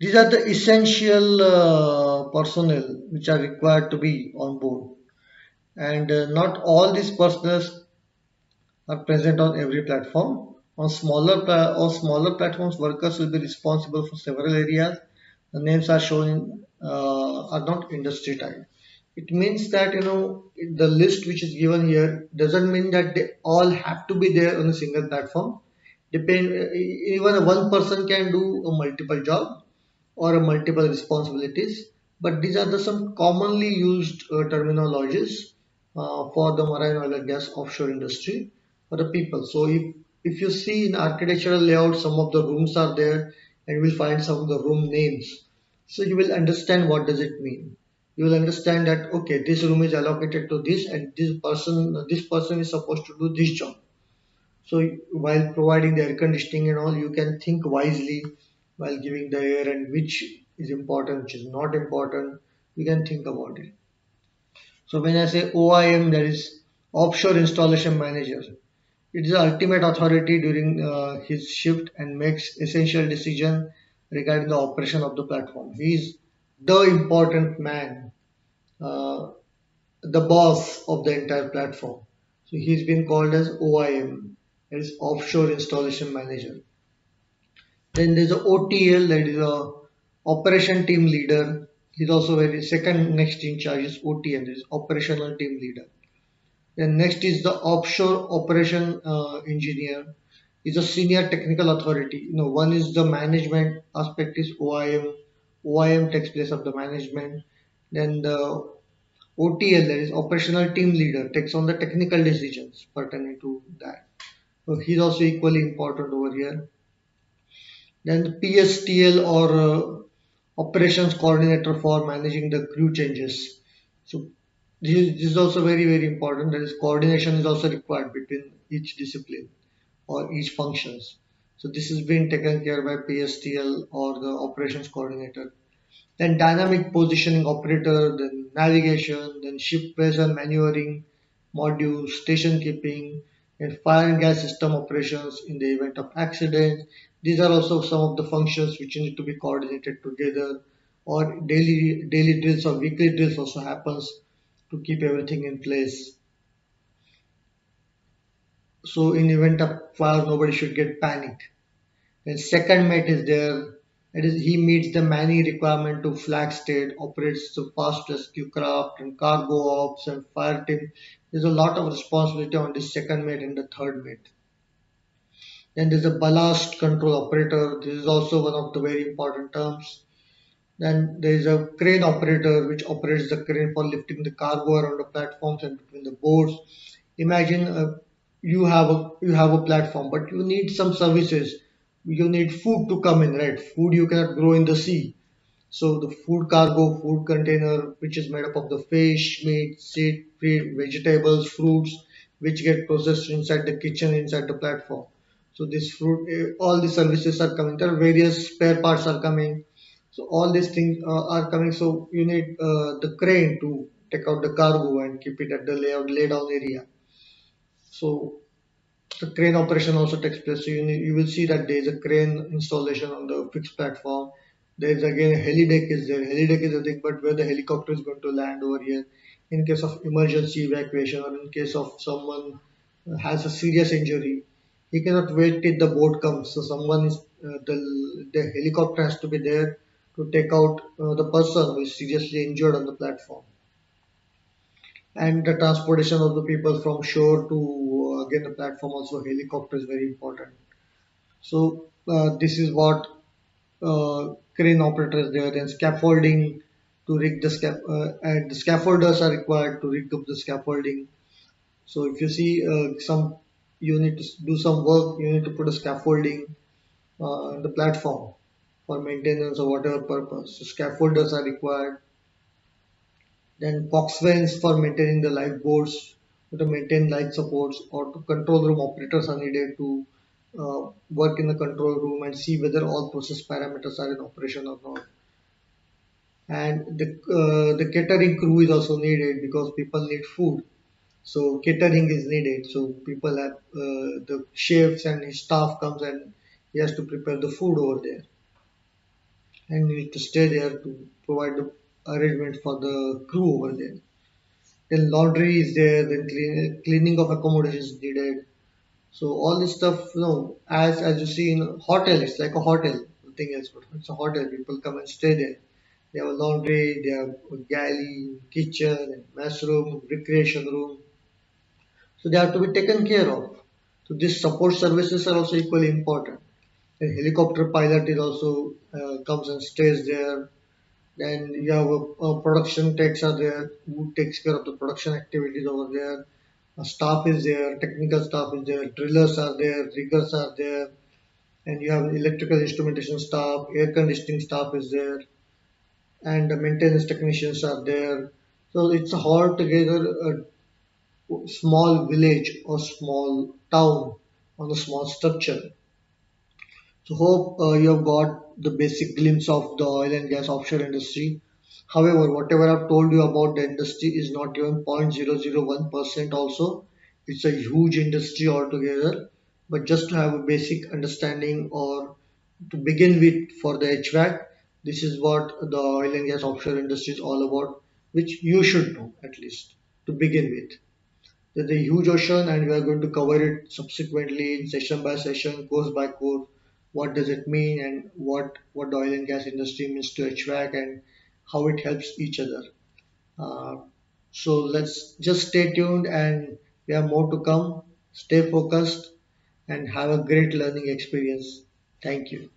These are the essential personnel which are required to be on board, and not all these personnel are present on every platform. On smaller platforms, workers will be responsible for several areas. The names are shown are not industry type. It means that the list which is given here doesn't mean that they all have to be there on a single platform. Depend even one person can do a multiple job or a multiple responsibilities. But these are the some commonly used terminologies for the marine oil and gas offshore industry for the people. So if you see in architectural layout, some of the rooms are there, and you will find some of the room names. So you will understand what does it mean. You will understand that okay, this room is allocated to this, and this person is supposed to do this job. So while providing the air conditioning and all, you can think wisely while giving the air, and which is important, which is not important. You can think about it. So when I say OIM, that is Offshore Installation Manager. It is the ultimate authority during his shift and makes essential decision regarding the operation of the platform. He is the important man, uh, the boss of the entire platform. So he's been called as OIM, that is Offshore Installation Manager. Then there's a OTL, that is a Operation Team Leader. He's also very second next in charge is OTM, that is Operational Team Leader. Then next is the Offshore Operation Engineer. Is a senior technical authority. One is the management aspect is OIM. OIM takes place of the management. Then the OTL, that is Operational Team Leader, takes on the technical decisions pertaining to that. So he's also equally important over here. Then PSTL or Operations Coordinator for managing the crew changes. So this is also very very important. That is coordination is also required between each discipline or each functions. So this is being taken care by PSTL or the Operations Coordinator. Then dynamic positioning operator, then navigation, then ship vessel maneuvering modules, station keeping, and fire and gas system operations in the event of accident. These are also some of the functions which need to be coordinated together, or daily drills or weekly drills also happens to keep everything in place. So in event of fire, nobody should get panicked. Then second mate is there. That is, he meets the many requirement to flag state, operates the fast rescue craft and cargo ops and fire team. There's a lot of responsibility on this second mate and the third mate. Then there's a ballast control operator. This is also one of the very important terms. Then there is a crane operator which operates the crane for lifting the cargo around the platforms and between the boards. Imagine you have a platform, but you need some services. You need food to come in, right? Food you cannot grow in the sea. So the food cargo, food container, which is made up of the fish, meat, seed, vegetables, fruits, which get processed inside the kitchen, inside the platform. So this fruit, all the services are coming. There are various spare parts are coming. So all these things are coming. So you need the crane to take out the cargo and keep it at the lay down area. So the crane operation also takes place. So you will see that there is a crane installation on the fixed platform. There is again a heli deck is there. Heli deck is a thing, but where the helicopter is going to land over here in case of emergency evacuation or in case of someone has a serious injury. He cannot wait till the boat comes. So someone is the helicopter has to be there to take out the person who is seriously injured on the platform, and the transportation of the people from shore to again the platform, also helicopter is very important. So this is what crane operators there. Then scaffolding to rig and the scaffolders are required to rig up the scaffolding. So if you see some you need to do some work, you need to put a scaffolding on the platform for maintenance or whatever purpose. So scaffolders are required. Then coxswains for maintaining the lifeboats, to maintain life supports, or to control room operators are needed to work in the control room and see whether all process parameters are in operation or not. And the catering crew is also needed because people need food. So catering is needed. So people have the chefs and his staff comes and he has to prepare the food over there. and you need to stay there to provide the arrangement for the crew over there. Then laundry is there, then cleaning of accommodation is needed. So all this stuff, as you see in hotel, it's like a hotel. Nothing else, but it's a hotel. People come and stay there. They have a laundry, they have a galley, kitchen, and mess room, recreation room. So they have to be taken care of. So these support services are also equally important. A helicopter pilot is also comes and stays there. Then you have a production techs are there who takes care of the production activities over there. A staff is there, technical staff is there, drillers are there, riggers are there, and you have electrical instrumentation staff, air conditioning staff is there, and the maintenance technicians are there. So it's all together a small village or small town on a small structure. So hope you have got the basic glimpse of the oil and gas offshore industry. However, whatever I've told you about the industry is not even 0.001% also. It's a huge industry altogether. But just to have a basic understanding or to begin with for the HVAC, this is what the oil and gas offshore industry is all about, which you should know at least to begin with. There's a huge ocean, and we are going to cover it subsequently in session by session, course by course. What does it mean, and what the oil and gas industry means to HVAC, and how it helps each other. Uh, so let's just stay tuned, and we have more to come. Stay focused, and have a great learning experience. Thank you.